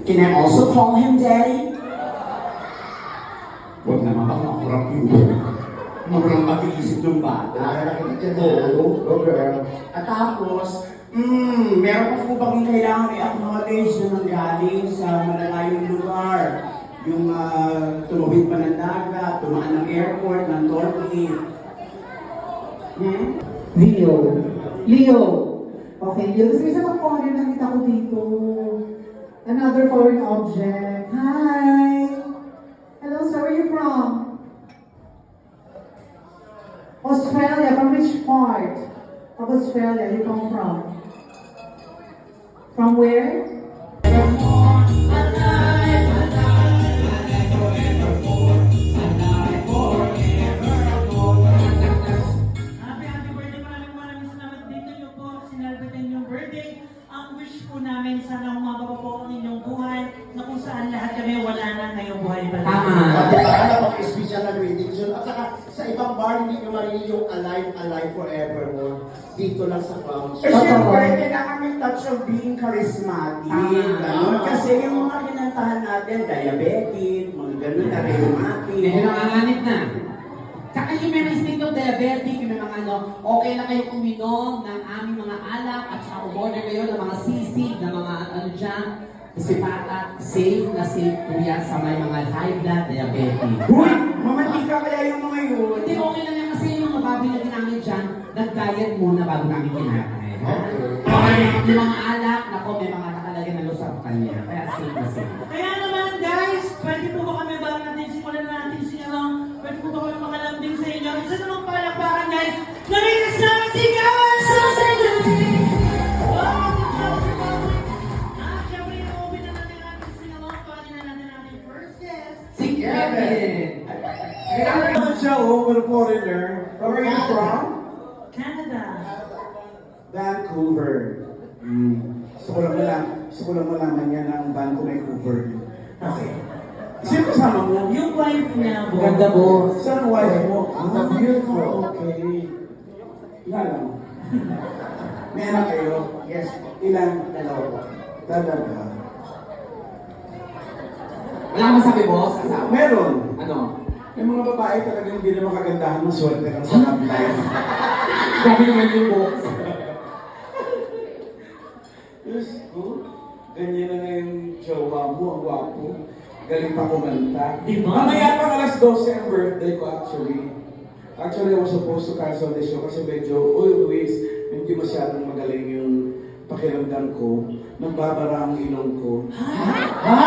Can I also call him Daddy? Huwag naman bang makurap yun. Makurang mag-iisip ng bata. Nakakita dyan. Go girl. At tapos, meron pa po bang kailangan i-acknowledge na nanggaling sa malalayong lugar? Yung tumawid pa ng dagat, tumaan ng airport, ng Turkey. Leo. Leo. Okay, Leo. Tapos may isang foreign nakita ko dito. Another foreign object. Hi! Hello, sir. Where are you from? Australia. From which part of Australia you come from? From where? Namin sana umababa po ang inyong buhay na kung saan lahat kami wala na ngayong buhay pa. At diba, napag-special na greetings yun. At saka, sa ibang bar, hindi nyo marinig yung alive forevermore. Dito lang sa Crown. Eh, syempre, kailangan may touch of being charismatic. Ganun. Kasi yung mga kinantahan natin, diabetic, mga ganun na rheumatic. Medyo nanganganib na. Saka yung may state of diabetic, yung may mga okay na kayo uminom ng aming mga alak at saka umorder kayo ng mga sisig, ng mga dyan, sipata, safe kuya sa may mga high blood diabetic. Uy! Mamantika kaya yung mga yun. Hindi, okay lang yan kasi yung mga babi na ginamit dyan, nag-diet muna bago namin kinakain. Okay. Yung mga alak, nako, may mga nakalagay na lusap kanya. Kaya safe. Kaya naman guys, pwede po ba kami bago natin simulan natin sinalong? Pwede po ba kami makalambing sa inyo? Isa namang palakpakan guys, narinig namin si Kawan sa Saturday! Siyempre, i-open na natin natin sinalong. Pwede na natin natin first guest. Si Kevin! Kailangan naman siya, with a foreigner. Where are you from? Canada. Vancouver. Gusto ko lang malaman niya na ang Vancouver. Okay. Sino kasama mo? Yung wife niya, bo. Ganda mo. Saan ang wife mo? Beautiful. Okay. Ilan lang? May anak kayo? Yes. Ilan? Dalawa po. Talaga. Wala ka masabi, boss? Asawa? Meron. Ano? Yung mga babae talagang hindi na makagandahan ng swerte ng sa life. Sabi naman yung boss. Diyos ko, ganyan na nga yung jowa mo, ang gwapo. Galing pa kumanta. Diba? Mamaya pang alas 12 ang birthday ko actually. Actually, I was supposed to cancel the show kasi medyo always hindi masyadong magaling yung pakiramdam ko. Nagbabara ang ilong ko. Ha?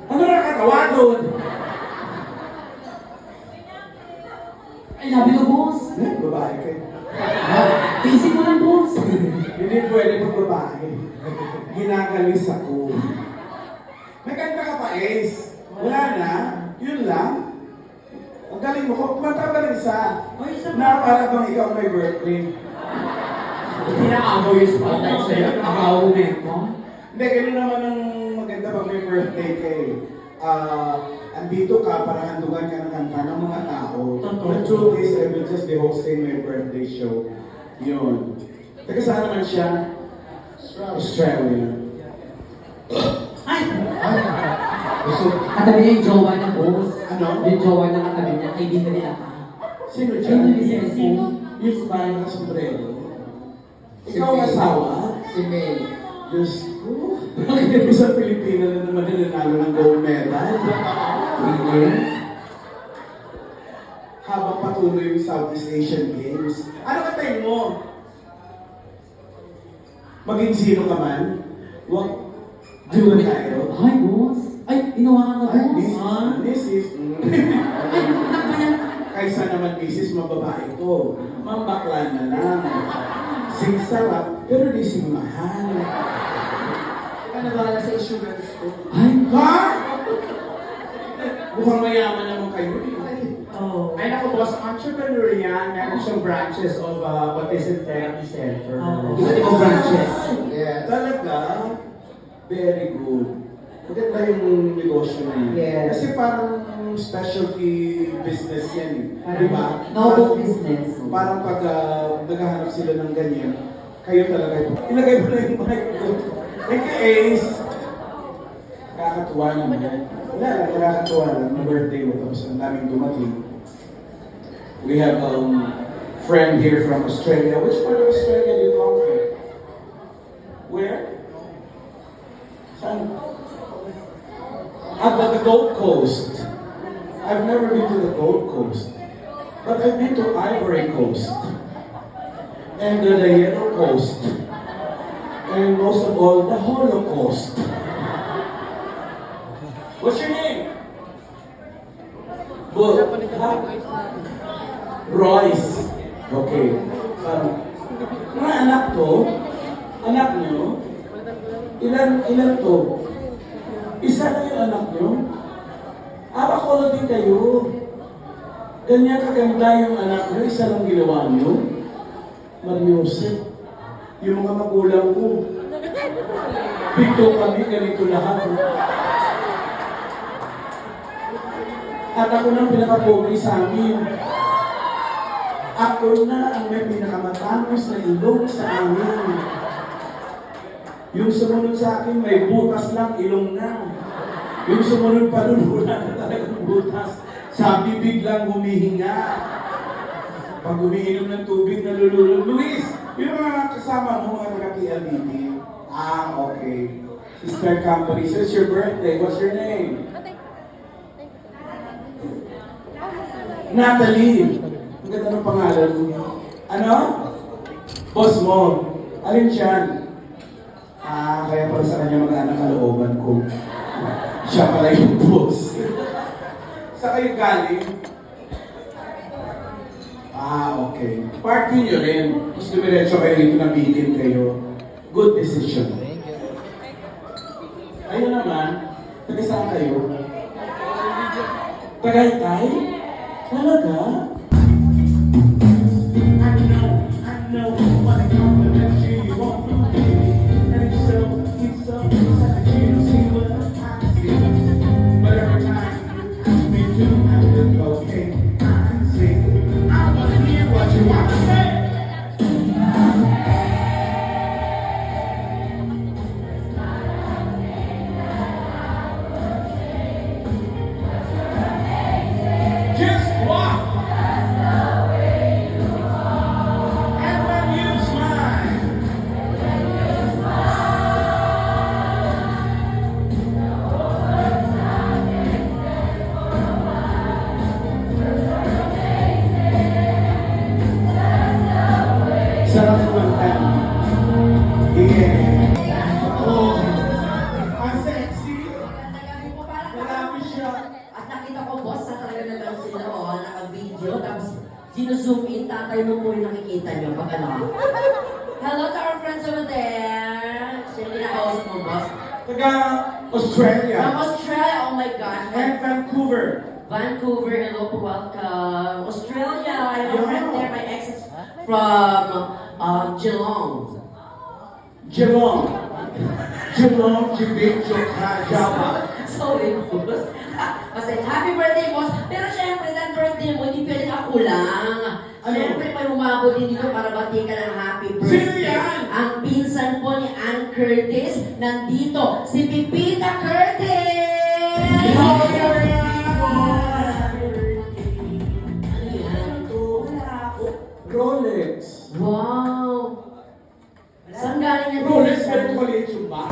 Ano nakakatawa doon? Ay, labi ko, boss. Babae kayo. Tisip mo lang, boss. Hindi pwede pag babae. Ginagalis ako. May kanta ka pa, Ace. Wala na. Yun lang. Ang galing mo. Kumanta ka rin isa. Na para bang ikaw may birthday. Hindi na ako yung spotlight sa'yo. Ako mo. Hindi, ganun naman ang maganda pag may birthday kay. Andito ka para handugan ka ng kanta ng mga tao. The truth is, I will just be hosting my birthday show. Yun. Taga saan naman siya? Australia. Ay! Gusto, Katabi niya yung jowa niya, boss. Ano? Yung jowa niya katabi niya, kaibigan nila pa. sino Sino dyan? yung cellphone? Yung babae na sombrero. Ikaw ang asawa? Si May. Diyos ko. Bakit mo sa Pilipina na naman nanalo ng gold medal? Habang patuloy yung Southeast Asian Games. Ano ka tayo mo? Maging sino ka man? Huwag duman tayo. Ay, boss. Ay, inawakan ka, Ay, boss. Mrs. Ay, anak ba yan? Kaysa naman Mrs. mababae ko. Mambakla na lang. Sing sarap, pero di sing mahal. Ano ba sa insurance ko? Ay, Ha? Mukhang mayaman naman kayo. Oh. Ay naku boss, entrepreneur yan. Meron siyang branches of autism therapy center. Oh. iba't ibang branches. Yes. Talaga? Very good. Maganda yung negosyo na yan. Yes. Kasi parang specialty business yan eh. Di ba? Noble business. Parang pag naghahanap sila ng ganyan, kayo talaga ito. Ilagay mo na yung mic ko. Thank you, Ace. Kakatuwa naman. Wala lang, nakakatuwa lang. Na birthday mo, tapos ang daming dumating. We have friend here from Australia. Which part of Australia do you come from? Where? Saan? But the Gold Coast. I've never been to the Gold Coast. But I've been to Ivory Coast. And the Yellow Coast. And most of all, the Holocaust. What's your name? Royce. Okay. Mga anak to, anak nyo, ilan to? Isa na yung anak nyo? Ko din kayo. Ganyan kaganda yung anak nyo, isa lang ginawa nyo. Mariusip, yung mga magulang ko, pito kami, ganito lahat. At ako nang pinaka-pogi sa amin. Ako na ang may pinakamatangos na ilong sa amin. Yung sumunod sa akin, may butas lang, ilong na. Yung sumunod pa doon, wala na talagang butas. Sa bibig lang humihinga. Pag umiinom ng tubig, nalululog. Luis, yung mga kasama mo, mga taga-PLDT. Okay. Sister Company, so it's your birthday. What's your name? Natalie. Ang ganda ng pangalan mo. Ano? Boss mo. Alin siyan? Kaya pala sa kanya mag-anak kalooban ko. Siya pala yung boss. Sa kayo galing? Okay. Party nyo rin. Mas dumiretso kayo dito na meeting kayo. Good decision. Ayun naman, taga saan kayo? Tagaytay? Talaga? I know, what I compliment you won't believe. And it's so sad you don't see what I see. But every time you ask me to, I look okay. I can see. I wanna hear what you want to say. Just walk. And when you smile. Sarap kumanta. Yeah. Oh, ang sexy. Marami siya. At nakita ko, boss, sa talaga naman sila, naka-video, tapos sino-zoom in, tatay mo po yung nakikita nyo, pag ano. Hello to our friends over there. Sino kinakausap mo, boss? Taga Australia. From Australia, oh my gosh. And Vancouver. Vancouver, hello po, welcome. Australia, I have a friend there, my ex is from Geelong. Geelong. Geelong, Jibig, Java. Sorry, boss. Kasi happy birthday, boss. Pero syempre, that birthday mo, hindi pwede ka kulang. Ano? Syempre, may humabot din dito para batiin ka ng happy birthday. Sino yan? Ang pinsan po ni Ann Curtis, nandito, si Pipita Curtis! Oh, yeah. Rolex. Wow! Saan galing yan? Rolex, pero maliit yung ba?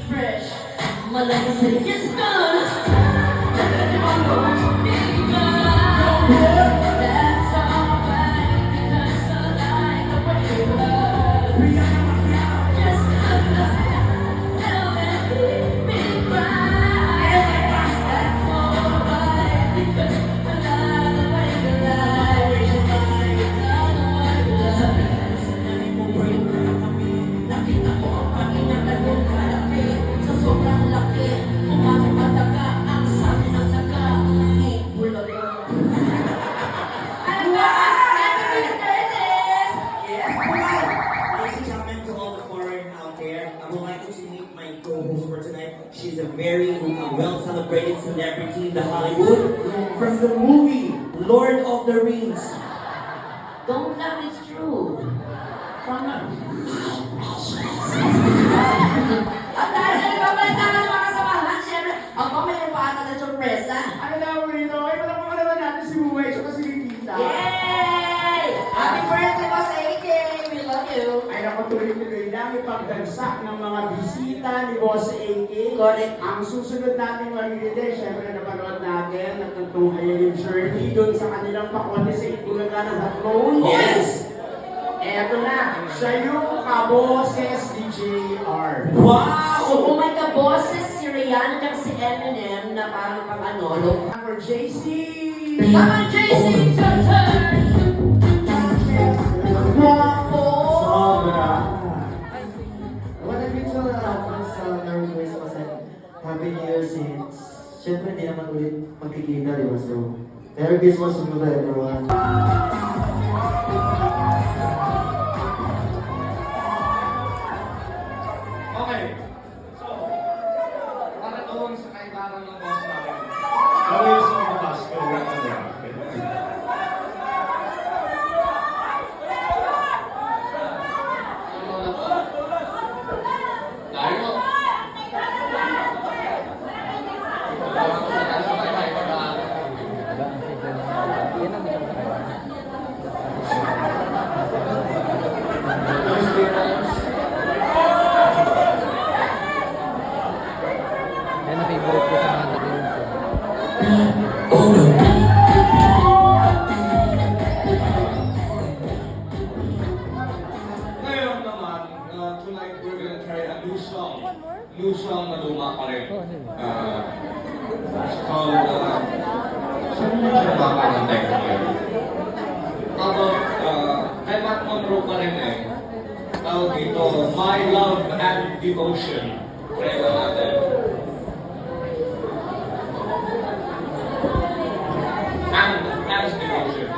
Fresh. Malakas rin. Yes, God! That's alright, because I like the way you love. Just tell me cry. That's alright, because I like the way you lie. Nakita ko ang pakinang kalaki. Sa sobrang laki, pumasok ang daga. Ang sabi ng daga, bulaga. Ano ba? Yes, alright. Ladies and gentlemen, to all the foreign out there, I would like to meet my co-host for tonight. She's a very well-celebrated celebrity in the Hollywood from the movie Lord of the Rings. Don't laugh, it's true. From the... At dahil sa nagbabalita ng mga kasamahan, syempre, ako may paata na sorpresa. Ano daw rito? Ay, wala pa naman natin si Buway, so kasi Tita. Yay! Happy birthday, Boss AJ! We love you! Ay, nakutuloy-tuloy lang ipagdagsak ng mga bisita ni Boss AK. Correct. Ang susunod natin mariride, syempre napanood natin, nagtutungay yung journey doon sa kanilang pakote sa Itbulaga ng Hatlong. Yes! Eto na, siya yung kaboses ni JR. Wow! So, kung may kaboses si Rihanna at si Eminem na parang pang ano, look. For JC! Come on, JC, it's your turn! Guwapo! Sobra! What a beautiful sa Merry Christmas and Happy New Year since syempre hindi naman ulit magkikita, di ba? So, Merry Christmas to everyone. Okay. So, para doon sa kailangan ng boss namin. How is the Basco? Tayo. Yan ang favorite ko sa mga naging Ngayon naman, tonight we're gonna try a new song. New song na luma pa rin. It's called, saan mo siya makakantay ko ngayon? About, kay Matt Monroe pa rin eh. Tawag dito, My Love and Devotion. Try na natin. And devotion.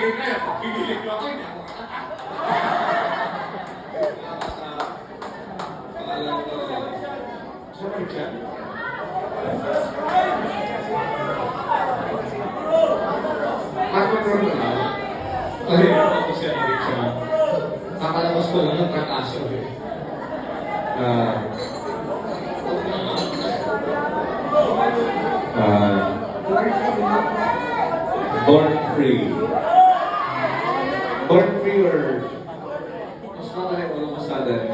Ayun na, pag pinilig mo ako, hindi ako kakata. Pangalan ko, saan ba siya? Marco Corona. Ay, ako siya na rin siya. Kakalabas ko lang ng trakaso eh. Born free. Born free or mas makali ko lang masadan.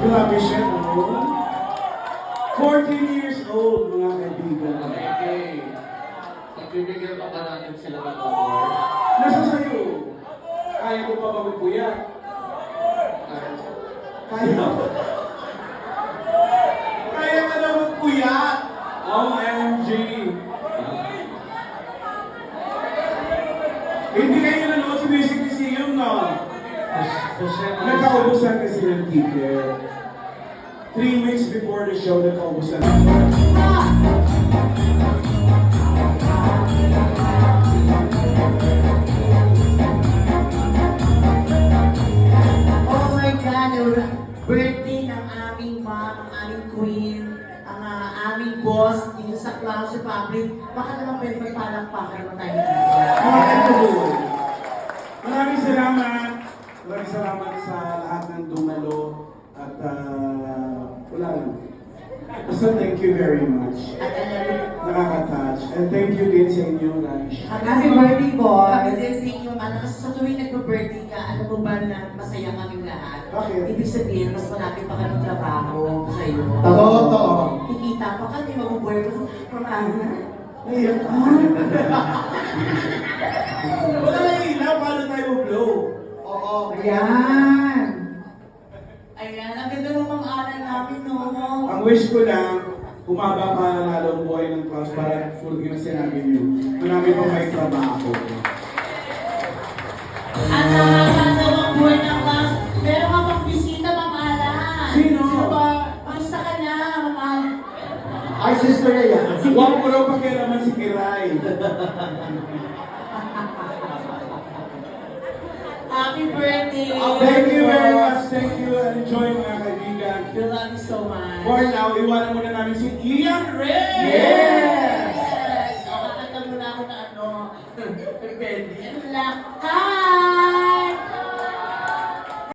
Grabe siya, no? 14 years old, mga kaibigan. Okay. Pagbibigyan pa ba natin sila ng award? Nasa sa'yo. Kaya mo pa ba magpuyat? Kaya mo? Kaya ka na magpuyat! OMG! Hindi kayo nanood sa Music Museum, no? Nagkaubusan kasi ng ticket. 3 weeks before the show, nagkaubusan. Oh my God, birthday ng aming mom, ang aming queen, ang aming boss dito sa Clowns Republic. Baka naman pwede magpalakpakan naman tayo dito. Maraming salamat. Maraming salamat sa lahat ng dumalo. At wala lang. Basta thank you very much. At Nakaka-touch. And thank you din sa inyo, guys. Happy birthday, boy. Kami din sa inyo, kasi sa tuwing nagpa-birthday ka, alam mo ba na masaya kaming lahat? Bakit? Ibig sabihin, mas marami pa kami trabaho sa iyo. Totoo. Kikita pa kami, mabubuhay ko from Ana. Naiyak ka. Wala na yung ilaw, paano tayo blow? Oo, Ayan. Ayan, ang ganda ng mga aral namin, no? Ang wish ko lang, humaba pa lalo ang buhay ng class para full yung sinabi niyo. Marami pa may trabaho. At nakakasawang buhay ng class. Meron ka pang bisita, Ma'am Alan. Sino? ba? Kamusta ka na, Ma'am Alan? Ay, sister na yan. Huwag mo raw pakialaman si Kiray. Happy birthday! Thank you very much. Thank you and enjoy mga kaibigan. We love you so much. For now, iwanan muna namin si Ian Ray! Yes! Kakakanta muna ako na ano, depende. Lakas!